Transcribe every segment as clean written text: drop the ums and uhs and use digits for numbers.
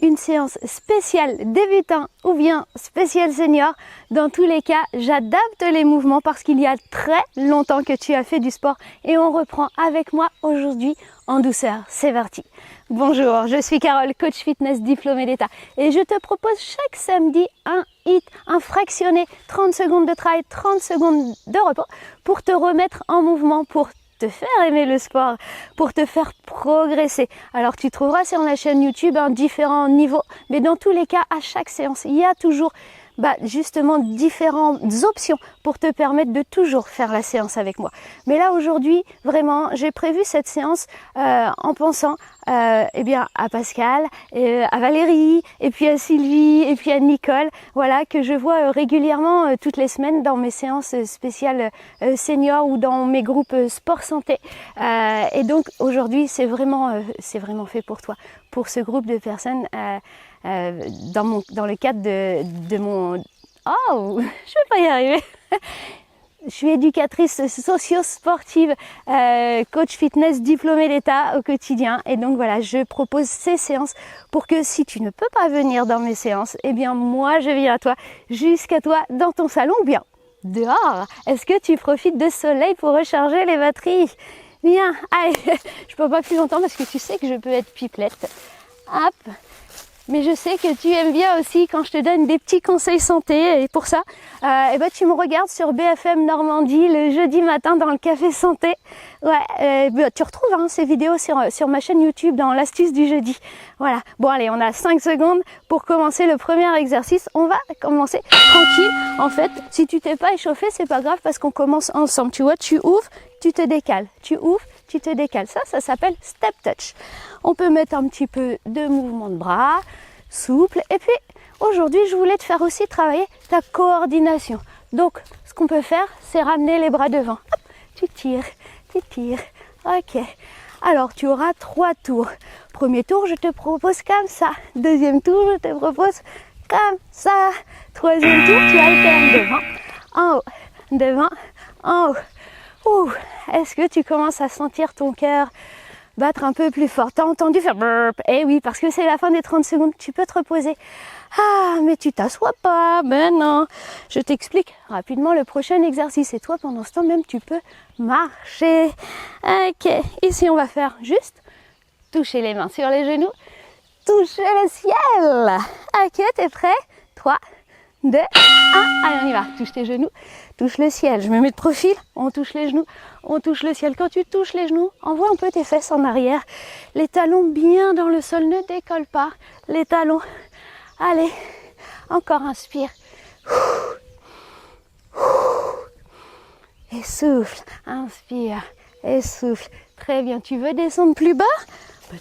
une séance spéciale débutant ou bien spéciale senior. Dans tous les cas, j'adapte les mouvements parce qu'il y a très longtemps que tu as fait du sport et on reprend avec moi aujourd'hui en douceur. C'est parti. Bonjour, je suis Carole, coach fitness diplômée d'État et je te propose chaque samedi un HIIT, un fractionné, 30 secondes de travail, 30 secondes de repos pour te remettre en mouvement, pour te faire aimer le sport, pour te faire progresser. Alors tu trouveras sur la chaîne YouTube différents niveaux, mais dans tous les cas, à chaque séance, il y a toujours justement différentes options pour te permettre de toujours faire la séance avec moi. Mais là aujourd'hui, vraiment, j'ai prévu cette séance en pensant à Pascal, à Valérie, et puis à Sylvie, et puis à Nicole, voilà, que je vois régulièrement toutes les semaines dans mes séances spéciales seniors ou dans mes groupes sport santé. Et donc aujourd'hui, c'est vraiment fait pour toi, pour ce groupe de personnes. Dans le cadre de mon... Oh, je vais pas y arriver. Je suis éducatrice socio-sportive, coach fitness diplômée d'État au quotidien. Et donc voilà, je propose ces séances pour que si tu ne peux pas venir dans mes séances, eh bien moi je viens à toi, jusqu'à toi, dans ton salon ou bien dehors. Est-ce que tu profites de soleil pour recharger les batteries? Bien, allez, je peux pas plus longtemps parce que tu sais que je peux être pipelette. Hop. Mais je sais que tu aimes bien aussi quand je te donne des petits conseils santé. Et pour ça, tu me regardes sur BFM Normandie le jeudi matin dans le Café Santé. Ouais, tu retrouves ces vidéos sur ma chaîne YouTube dans l'astuce du jeudi. Voilà. Bon allez, on a 5 secondes pour commencer le premier exercice. On va commencer tranquille. En fait, si tu t'es pas échauffé, c'est pas grave parce qu'on commence ensemble. Tu vois, tu ouvres, tu te décales. Tu ouvres, tu te décales. Ça s'appelle step touch. On peut mettre un petit peu de mouvement de bras, souple. Et puis, aujourd'hui, je voulais te faire aussi travailler ta coordination. Donc, ce qu'on peut faire, c'est ramener les bras devant. Hop, tu tires. Ok. Alors, tu auras 3 tours. Premier tour, je te propose comme ça. Deuxième tour, je te propose comme ça. Troisième tour, tu alternes devant, en haut, devant, en haut. Ouh, est-ce que tu commences à sentir ton cœur battre un peu plus fort? T'as entendu faire burp? Eh oui, parce que c'est la fin des 30 secondes, tu peux te reposer. Ah, mais tu t'assois pas. Ben non. Je t'explique rapidement le prochain exercice. Et toi, pendant ce temps même, tu peux marcher. Ok, ici on va faire juste toucher les mains sur les genoux, toucher le ciel. Ok, t'es prêt? 3, 2, 1, allez on y va, touche tes genoux, touche le ciel, je me mets de profil, on touche les genoux, on touche le ciel. Quand tu touches les genoux, envoie un peu tes fesses en arrière, les talons bien dans le sol, ne décolle pas, les talons, allez, encore inspire, et souffle, inspire, et souffle, très bien. Tu veux descendre plus bas?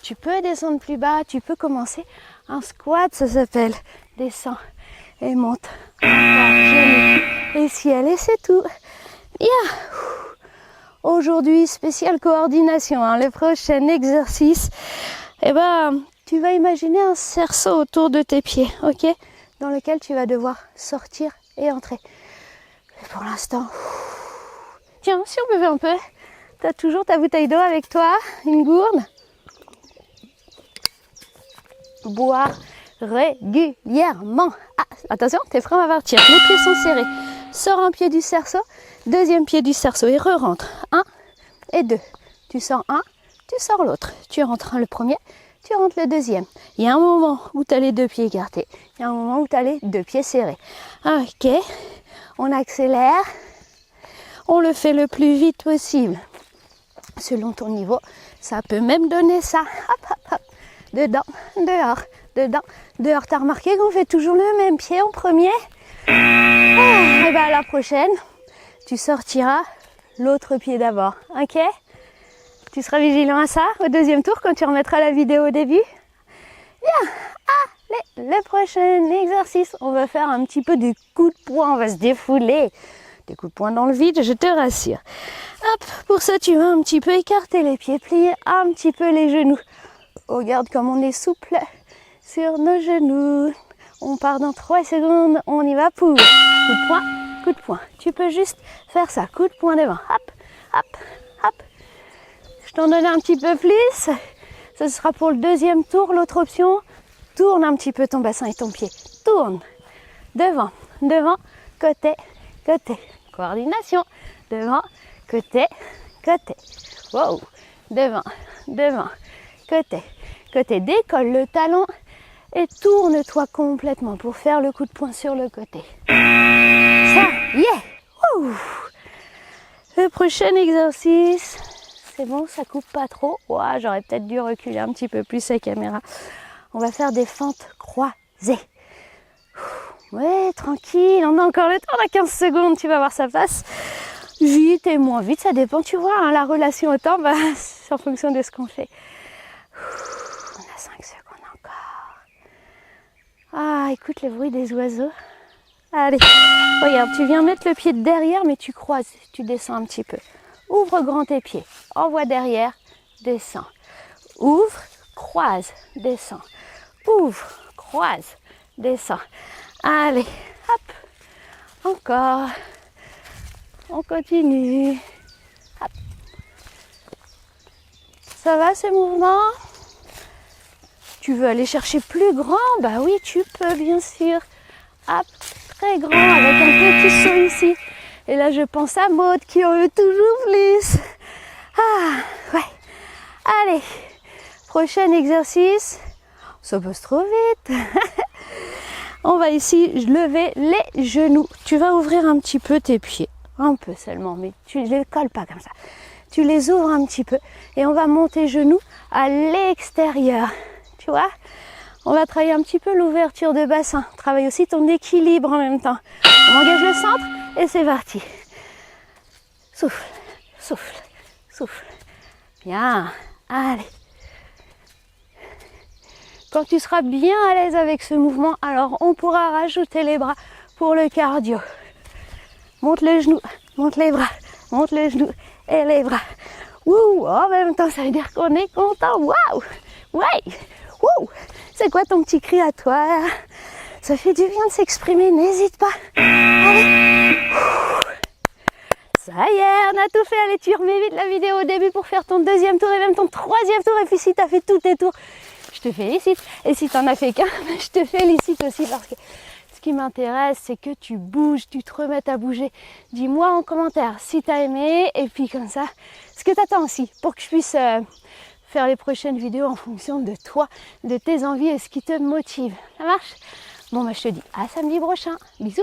Tu peux descendre plus bas, tu peux commencer un squat, ça s'appelle, descends et monte, encore, genoux et ciel, et c'est tout. Bien. Aujourd'hui, spéciale coordination, le prochain exercice, tu vas imaginer un cerceau autour de tes pieds, ok, dans lequel tu vas devoir sortir et entrer. Et pour l'instant, tiens, si on buvait un peu, tu as toujours ta bouteille d'eau avec toi, une gourde. Boire régulièrement. Ah, attention, tes freins vont partir. Les pieds sont serrés. Sors un pied du cerceau, deuxième pied du cerceau et re-rentre. 1 et 2. Tu sors un, tu sors l'autre. Tu rentres le premier, tu rentres le deuxième. Il y a un moment où tu as les 2 pieds écartés. Il y a un moment où tu as les 2 pieds serrés. Ok, on accélère. On le fait le plus vite possible. Selon ton niveau, ça peut même donner ça. Hop, hop, hop. Dedans, dehors, dedans, dehors. T'as remarqué qu'on fait toujours le même pied en premier? Et à la prochaine, tu sortiras l'autre pied d'abord, ok? Tu seras vigilant à ça au deuxième tour quand tu remettras la vidéo au début? Bien, allez, le prochain exercice, on va faire un petit peu des coups de poing, on va se défouler. Des coups de poing dans le vide, je te rassure. Hop, pour ça, tu vas un petit peu écarter les pieds, plier un petit peu les genoux. Regarde comme on est souple sur nos genoux. On part dans 3 secondes, on y va pour coup de poing, coup de poing. Tu peux juste faire ça, coup de poing devant. Hop, hop, hop. Je t'en donne un petit peu plus. Ce sera pour le deuxième tour, l'autre option. Tourne un petit peu ton bassin et ton pied. Tourne. Devant, devant, côté, côté. Coordination. Devant, côté, côté. Wow. Devant, devant, côté, côté. Décolle le talon et tourne-toi complètement pour faire le coup de poing sur le côté. Ça, yeah. Ouh. Le prochain exercice, c'est bon, ça coupe pas trop. Ouah, j'aurais peut-être dû reculer un petit peu plus la caméra. On va faire des fentes croisées. Ouais, tranquille, on a encore le temps, on a 15 secondes, tu vas voir ça passe. Vite et moins vite, ça dépend, tu vois, hein, la relation au temps, bah, c'est en fonction de ce qu'on fait. On a 5 secondes encore. Ah, écoute le bruit des oiseaux. Allez, regarde, tu viens mettre le pied derrière, mais tu croises, tu descends un petit peu. Ouvre grand tes pieds, envoie derrière, descends. Ouvre, croise, descends. Ouvre, croise, descends. Allez, hop, encore. On continue. Hop. Ça va ce mouvement? Tu veux aller chercher plus grand? Bah oui, tu peux bien sûr. Hop, très grand avec un petit saut ici. Et là, je pense à Maud qui en veut toujours plus. Ah, ouais. Allez, prochain exercice. Ça passe trop vite. On va ici lever les genoux. Tu vas ouvrir un petit peu tes pieds. Un peu seulement, mais tu ne les colles pas comme ça. Tu les ouvres un petit peu et on va monter genoux à l'extérieur. Tu vois? On va travailler un petit peu l'ouverture de bassin. Travaille aussi ton équilibre en même temps. On engage le centre et c'est parti. Souffle, souffle, souffle. Bien, allez. Quand tu seras bien à l'aise avec ce mouvement, alors on pourra rajouter les bras pour le cardio. Monte le genou, monte les bras, monte le genou et les bras. Wouh, en même temps, ça veut dire qu'on est content. Waouh, ouais, wouh. C'est quoi ton petit cri à toi? Ça fait du bien de s'exprimer, n'hésite pas. Allez. Ça y est, on a tout fait. Allez, tu remets vite la vidéo au début pour faire ton deuxième tour et même ton troisième tour. Et puis si tu as fait tous tes tours, je te félicite. Et si tu n'en as fait qu'un, je te félicite aussi parce que ce qui m'intéresse, c'est que tu bouges, tu te remettes à bouger. Dis-moi en commentaire si tu as aimé et puis comme ça, ce que tu attends aussi pour que je puisse faire les prochaines vidéos en fonction de toi, de tes envies et ce qui te motive. Ça marche? Bon, bah, je te dis à samedi prochain. Bisous!